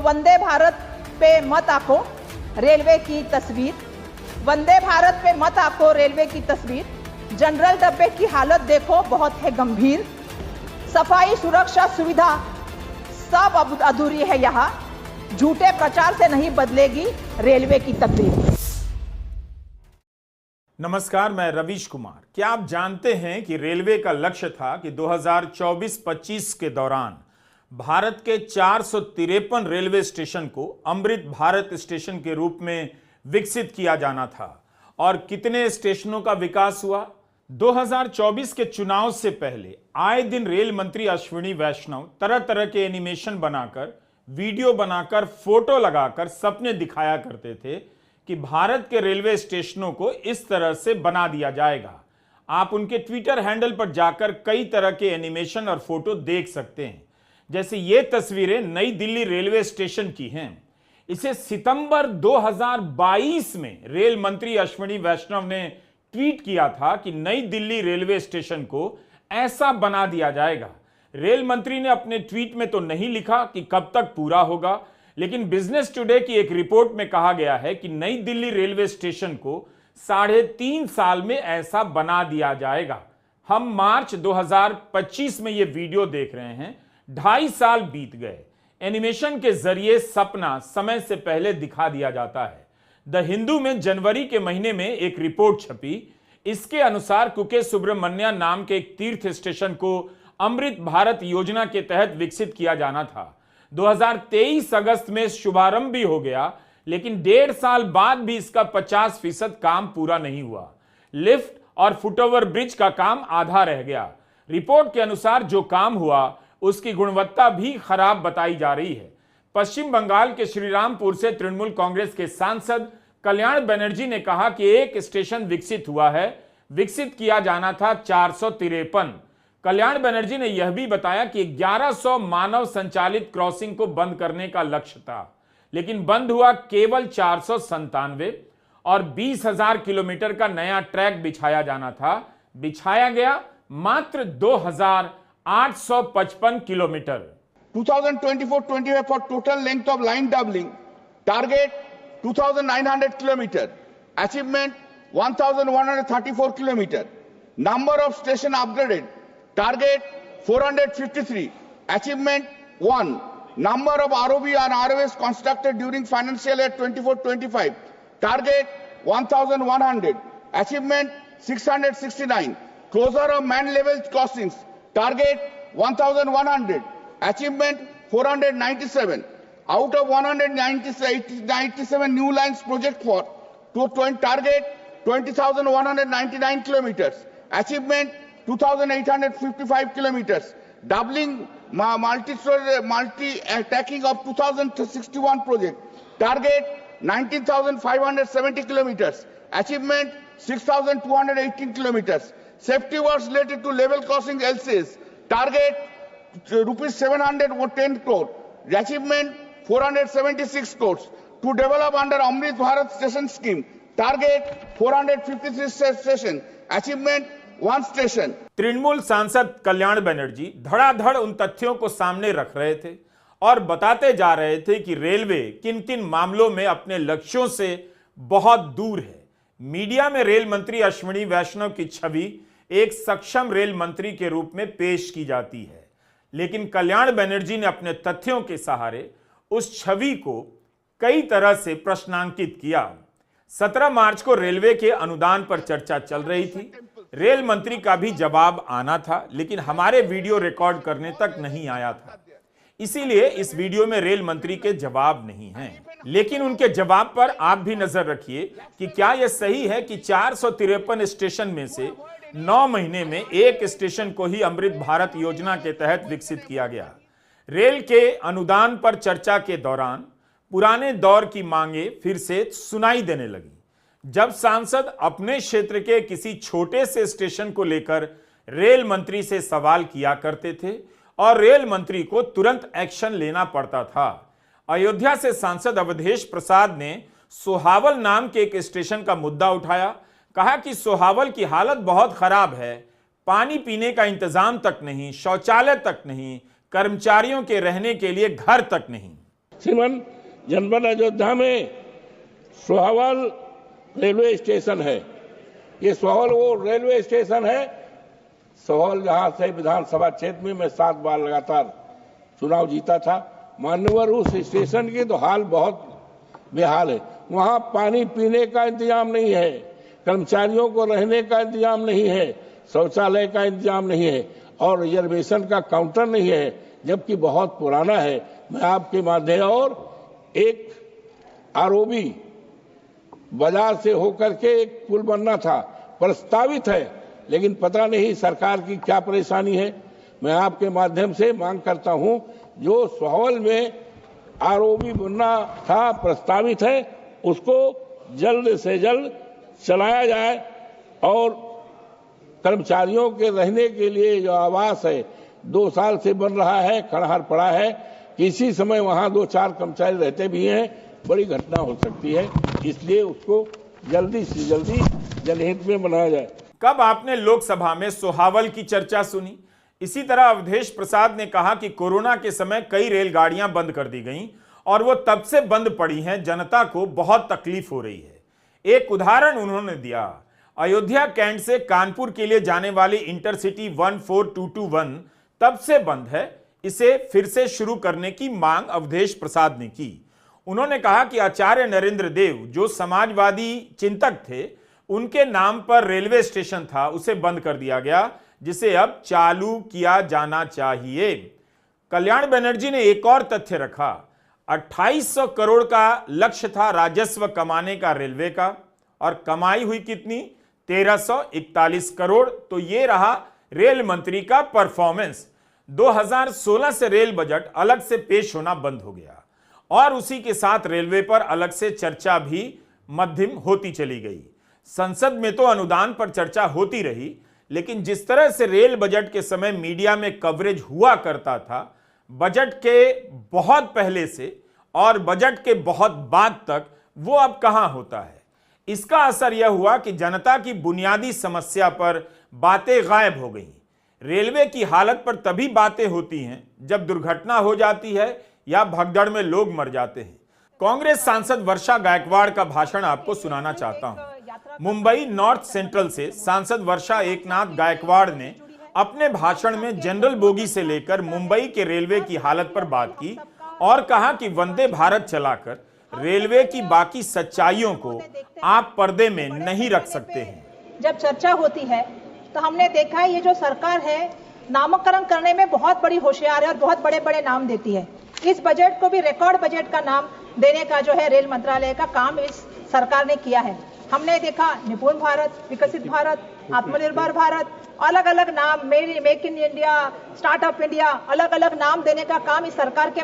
वंदे भारत पे मत आंको रेलवे की तस्वीर, वंदे भारत पे मत आंको रेलवे की तस्वीर। जनरल डब्बे की हालत देखो बहुत है गंभीर। सफाई सुरक्षा सुविधा सब अब अधूरी है यहाँ। झूठे प्रचार से नहीं बदलेगी रेलवे की तकदीर। नमस्कार, मैं रवीश कुमार। क्या आप जानते हैं कि रेलवे का लक्ष्य था कि 2024-25 के दौरान भारत के 453 रेलवे स्टेशन को अमृत भारत स्टेशन के रूप में विकसित किया जाना था। और कितने स्टेशनों का विकास हुआ? 2024 के चुनाव से पहले आए दिन रेल मंत्री अश्विनी वैष्णव तरह तरह के एनिमेशन बनाकर, वीडियो बनाकर, फोटो लगाकर सपने दिखाया करते थे कि भारत के रेलवे स्टेशनों को इस तरह से बना दिया जाएगा। आप उनके ट्विटर हैंडल पर जाकर कई तरह के एनिमेशन और फोटो देख सकते हैं। जैसे ये तस्वीरें नई दिल्ली रेलवे स्टेशन की हैं। इसे सितंबर 2022 में रेल मंत्री अश्विनी वैष्णव ने ट्वीट किया था कि नई दिल्ली रेलवे स्टेशन को ऐसा बना दिया जाएगा। रेल मंत्री ने अपने ट्वीट में तो नहीं लिखा कि कब तक पूरा होगा, लेकिन बिजनेस टुडे की एक रिपोर्ट में कहा गया है कि नई दिल्ली रेलवे स्टेशन को 3.5 साल में ऐसा बना दिया जाएगा। हम मार्च 2025 में ये वीडियो देख रहे हैं। 2.5 साल बीत गए। एनिमेशन के जरिए सपना समय से पहले दिखा दिया जाता है। द हिंदू में जनवरी के महीने में एक रिपोर्ट छपी। इसके अनुसार कुके सुब्रमण्या नाम के एक तीर्थ स्टेशन को अमृत भारत योजना के तहत विकसित किया जाना था। 2023 अगस्त में शुभारंभ भी हो गया, लेकिन 1.5 साल बाद भी इसका 50% काम पूरा नहीं हुआ। लिफ्ट और फुटओवर ब्रिज का काम आधा रह गया। रिपोर्ट के अनुसार जो काम हुआ उसकी गुणवत्ता भी खराब बताई जा रही है। पश्चिम बंगाल के श्रीरामपुर से तृणमूल कांग्रेस के सांसद कल्याण बनर्जी ने कहा कि एक स्टेशन विकसित हुआ है, विकसित किया जाना था 453। कल्याण बनर्जी ने यह भी बताया कि 1100 मानव संचालित क्रॉसिंग को बंद करने का लक्ष्य था, लेकिन बंद हुआ केवल 497 और 20,000 किलोमीटर का नया ट्रैक बिछाया जाना था। बिछाया गया मात्र 2,855 kilometre. 2024-25 for total length of line doubling, target 2,900 kilometer, achievement 1,134 kilometer, number of station upgraded, target 453, achievement 1, number of ROB and ROS constructed during financial year 24-25, target 1,100, achievement 669, closure of man level crossings, target 1,100, achievement 497, out of 197 new lines project for target 20,199 kilometers, achievement 2,855 kilometers, doubling multi-tracking of 2,061 project, target 19,570 kilometers, achievement 6,218 kilometers, safety works related to level crossing LCs, target rupees 710 crore, achievement 476 crores, to develop under Amrit Bharat station scheme, target 453 station, achievement 1 station. Trinamool सांसद कल्याण बनर्जी धड़ाधड़ उन तथ्यों को सामने रख रहे थे और बताते जा रहे थे कि रेलवे किन किन मामलों में अपने लक्ष्यों से बहुत दूर है। मीडिया में रेल मंत्री अश्विनी वैष्णव की छवि एक सक्षम रेल मंत्री के रूप में पेश की जाती है, लेकिन कल्याण बनर्जी ने अपने तथ्यों के सहारे उस छवि को कई तरह से प्रश्नांकित किया। 17 मार्च को रेलवे के अनुदान पर चर्चा चल रही थी। रेल मंत्री का भी जवाब आना था, लेकिन हमारे वीडियो रिकॉर्ड करने तक नहीं आया था, इसीलिए इस वीडियो में रेल मंत्री के जवाब नहीं हैं। लेकिन उनके जवाब पर आप भी नजर रखिए कि क्या यह सही है कि 453 स्टेशन में से 9 महीने में एक स्टेशन को ही अमृत भारत योजना के तहत विकसित किया गया। रेल के अनुदान पर चर्चा के दौरान पुराने दौर की मांगे फिर से सुनाई देने लगी। जब सांसद अपने क्षेत्र के किसी छोटे से स्टेशन को लेकर रेल मंत्री से सवाल किया करते थे और रेल मंत्री को तुरंत एक्शन लेना पड़ता था। अयोध्या से सांसद अवधेश प्रसाद ने सोहावल नाम के एक स्टेशन का मुद्दा उठाया। कहा कि सोहावल की हालत बहुत खराब है, पानी पीने का इंतजाम तक नहीं, शौचालय तक नहीं, कर्मचारियों के रहने के लिए घर तक नहीं। श्रीमान, जनपद अयोध्या में सोहावल रेलवे स्टेशन है। ये सोहावल वो रेलवे स्टेशन है, सोहावल जहां से विधानसभा क्षेत्र में मैं 7 बार लगातार चुनाव जीता था। मान्यवर, उस स्टेशन की तो हाल बहुत बेहाल है। वहां पानी पीने का इंतजाम नहीं है, कर्मचारियों को रहने का इंतजाम नहीं है, शौचालय का इंतजाम नहीं है और रिजर्वेशन का काउंटर नहीं है, जबकि बहुत पुराना है। मैं आपके माध्यम और एक आरओबी बाजार से होकर के एक पुल बनना था, प्रस्तावित है, लेकिन पता नहीं सरकार की क्या परेशानी है। मैं आपके माध्यम से मांग करता हूं, जो सोहावल में आरओबी बनना था, प्रस्तावित है, उसको जल्द से जल्द चलाया जाए और कर्मचारियों के रहने के लिए जो आवास है 2 साल से बन रहा है, खंडहर पड़ा है। किसी समय वहां 2-4 कर्मचारी रहते भी हैं, बड़ी घटना हो सकती है, इसलिए उसको जल्दी से जल्दी जनहित में बनाया जाए। कब आपने लोकसभा में सोहावल की चर्चा सुनी? इसी तरह अवधेश प्रसाद ने कहा कि कोरोना के समय कई रेलगाड़ियां बंद कर दी गईं और वो तब से बंद पड़ी हैं, जनता को बहुत तकलीफ हो रही है। एक उदाहरण उन्होंने दिया, अयोध्या कैंट से कानपुर के लिए जाने वाली इंटरसिटी 14221 तब से बंद है, इसे फिर से शुरू करने की मांग अवधेश प्रसाद ने की। उन्होंने कहा कि आचार्य नरेंद्र देव जो समाजवादी चिंतक थे, उनके नाम पर रेलवे स्टेशन था, उसे बंद कर दिया गया, जिसे अब चालू किया जाना चाहिए। कल्याण बनर्जी ने एक और तथ्य रखा, 2800 करोड़ का लक्ष्य था राजस्व कमाने का रेलवे का, और कमाई हुई कितनी? 1341 करोड़। तो ये रहा रेल मंत्री का परफॉर्मेंस। 2016 से रेल बजट अलग से पेश होना बंद हो गया और उसी के साथ रेलवे पर अलग से चर्चा भी मध्यम होती चली गई। संसद में तो अनुदान पर चर्चा होती रही, लेकिन जिस तरह से रेल बजट के समय मीडिया में कवरेज हुआ करता था, बजट के बहुत पहले से और बजट के बहुत बाद तक, वो अब कहां होता है। इसका असर यह हुआ कि जनता की बुनियादी समस्या पर बातें गायब हो गई। रेलवे की हालत पर तभी बातें होती हैं जब दुर्घटना हो जाती है या भगदड़ में लोग मर जाते हैं। कांग्रेस सांसद वर्षा गायकवाड़ का भाषण आपको सुनाना चाहता हूं। मुंबई नॉर्थ सेंट्रल से सांसद वर्षा एकनाथ गायकवाड़ ने अपने भाषण में जनरल बोगी से लेकर मुंबई के रेलवे की हालत पर बात की और कहा कि वंदे भारत चलाकर रेलवे की बाकी सच्चाइयों को आप पर्दे में नहीं रख सकते हैं। जब चर्चा होती है तो हमने देखा है, ये जो सरकार है नामकरण करने में बहुत बड़ी होशियार है और बहुत बड़े बड़े नाम देती है। इस बजट को भी रिकॉर्ड बजट का नाम देने का जो है रेल मंत्रालय का काम इस सरकार ने किया है। हमने देखा निपुण भारत, विकसित भारत, आत्मनिर्भर भारत, अलग अलग नाम, make in India, startup India, अलग अलग नाम देने का काम इस सरकार के